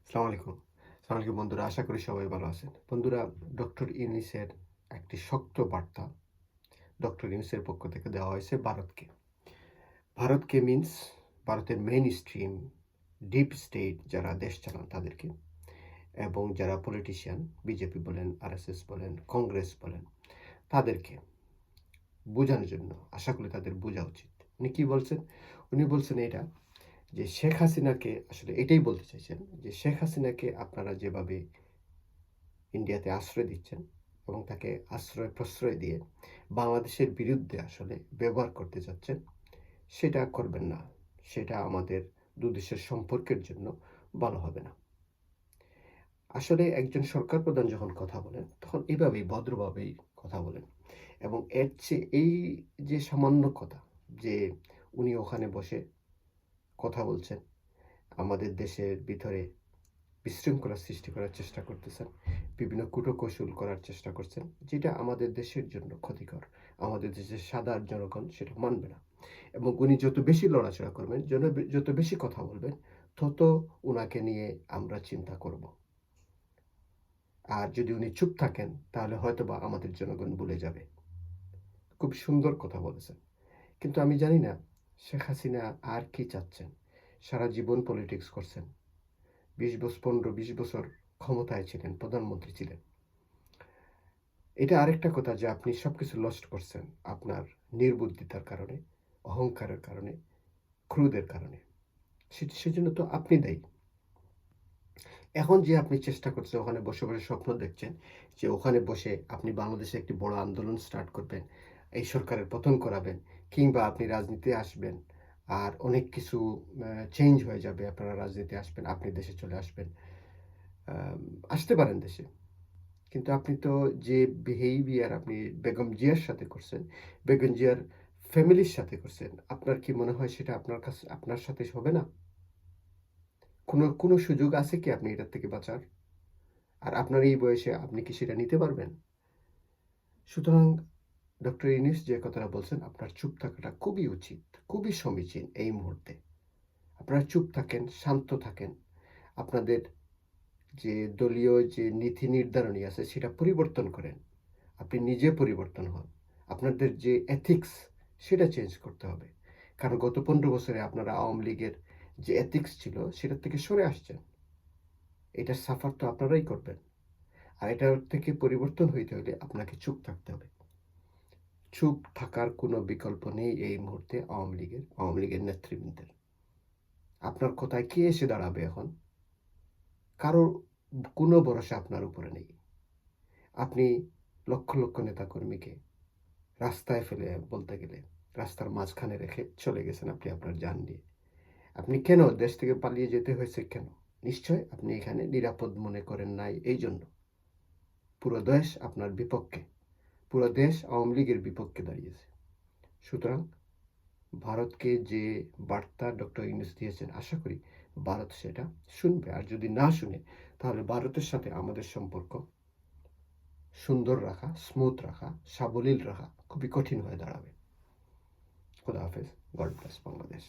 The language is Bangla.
আসসালামু আলাইকুম। আসসালামু আলাইকুম বন্ধুরা। আশা করি সবাই ভালো আছেন। বন্ধুরা, ডক্টর ইউনূসের একটি শক্ত বার্তা ডক্টর ইউনূসের পক্ষ থেকে দেওয়া হয়েছে ভারতকে। ভারতকে মিনস ভারতের মেইনস্ট্রিম ডিপ স্টেট যারা দেশ চালান তাদেরকে, এবং যারা পলিটিশিয়ান বিজেপি বলেন, আরএসএস বলেন, কংগ্রেস বলেন, তাদেরকে বোঝানোর জন্য আশা করি তাদের বোঝা উচিত। উনি কি বলছেন? উনি বলছেন এটা যে শেখ হাসিনাকে আসলে এটাই বলতে চাইছেন যে শেখ হাসিনাকে আপনারা যেভাবে ইন্ডিয়াতে আশ্রয় দিচ্ছেন এবং তাকে আশ্রয় প্রশ্রয় দিয়ে বাংলাদেশের বিরুদ্ধে আসলে ব্যবহার করতে যাচ্ছেন, সেটা করবেন না। সেটা আমাদের দুদেশের সম্পর্কের জন্য ভালো হবে না। আসলে একজন সরকার প্রধান যখন কথা বলেন তখন এভাবেই ভদ্রভাবেই কথা বলেন, এবং এর চেয়ে এই যে সামান্য কথা যে উনি ওখানে বসে কথা বলছেন, আমাদের দেশের ভিতরে বিশৃঙ্খলা সৃষ্টি করার চেষ্টা করতেছেন, বিভিন্ন কূটকৌশল করার চেষ্টা করছেন, যেটা আমাদের দেশের জন্য ক্ষতিকর। আমাদের দেশের সাধারণ জনগণ সেটা মানবে না, এবং উনি যত বেশি লড়াচড়া করবেন, যত বেশি কথা বলবেন, তত উনাকে নিয়ে আমরা চিন্তা করব। আর যদি উনি চুপ থাকেন তাহলে হয়তোবা আমাদের জনগণ ভুলে যাবে। খুব সুন্দর কথা বলেছেন। কিন্তু আমি জানি না শেখ হাসিনা আর কি চাচ্ছেন। সারা জীবন পলিটিক্স করছেন। 15-20 বছর ক্ষমতায় ছিলেন, প্রধানমন্ত্রী ছিলেন। এটা আরেকটা কথা যে আপনি সবকিছু লস্ট করছেন আপনার নির্বুদ্ধিতার কারণে, অহংকারের কারণে, ক্রোধের কারণে। সেজন্য তো আপনি দায়ী। এখন যে আপনি চেষ্টা করছেন ওখানে বসে, বসে স্বপ্ন দেখছেন যে ওখানে বসে আপনি বাংলাদেশে একটি বড় আন্দোলন স্টার্ট করবেন, এই সরকারের পতন করাবেন, কিংবা আপনি রাজনীতিতে আসবেন আর অনেক কিছু চেঞ্জ হয়ে যাবে, আপনারা রাজনীতিতে আসবেন, আপনি দেশে চলে আসবেন। আসতে পারেন দেশে। কিন্তু আপনি তো যে বিহেভিয়ার আপনি বেগম জিয়ার সাথে করছেন, বেগম জিয়ার ফ্যামিলির সাথে করছেন, আপনার কি মনে হয় সেটা আপনার সাথে হবে না? কোনো সুযোগ আছে কি আপনি এটার থেকে বাঁচার? আর আপনার এই বয়সে আপনি কি সেটা নিতে পারবেন? সুতরাং ডক্টর ইউনূস যে কথাটা বলছেন, আপনার চুপ থাকাটা খুবই উচিত, খুবই সমীচীন এই মুহূর্তে। আপনারা চুপ থাকেন, শান্ত থাকেন। আপনাদের যে দলীয় যে নীতি নির্ধারণী আছে সেটা পরিবর্তন করেন। আপনি নিজে পরিবর্তন হন। আপনাদের যে এথিক্স সেটা চেঞ্জ করতে হবে। কারণ গত 15 বছরে আপনারা আওয়ামী লীগের যে এথিক্স ছিল সেটার থেকে সরে আসছেন। এটার সাফার তো আপনারাই করবেন। আর এটার থেকে পরিবর্তন হইতে হলে আপনাকে চুপ থাকতে হবে। চুপ থাকার কোনো বিকল্প নেই এই মুহূর্তে আওয়ামী লীগের নেতৃবৃন্দের। আপনার কথায় কে এসে দাঁড়াবে এখন? কারো কোনো ভরসা আপনার উপরে নেই। আপনি লক্ষ, লক্ষ নেতাকর্মীকে রাস্তায় ফেলে, বলতে গেলে রাস্তার মাঝখানে রেখে চলে গেছেন আপনি আপনার জান নিয়ে। আপনি কেন দেশ থেকে পালিয়ে যেতে হয়েছে কেন? নিশ্চয় আপনি এখানে নিরাপদ মনে করেন নাই এইজন্য। পুরো দেশ আপনার বিপক্ষে। পুরো দেশ আওয়ামী লীগের বিপক্ষে দাঁড়িয়েছে। সুতরাং ভারতকে যে বার্তা ডক্টর ইউনূস দিয়েছেন, আশা করি ভারত সেটা শুনবে। আর যদি না শুনে তাহলে ভারতের সাথে আমাদের সম্পর্ক সুন্দর রাখা, স্মুথ রাখা, সাবলীল রাখা খুবই কঠিন হয়ে দাঁড়াবে। খোদা হাফেজ। God bless Bangladesh.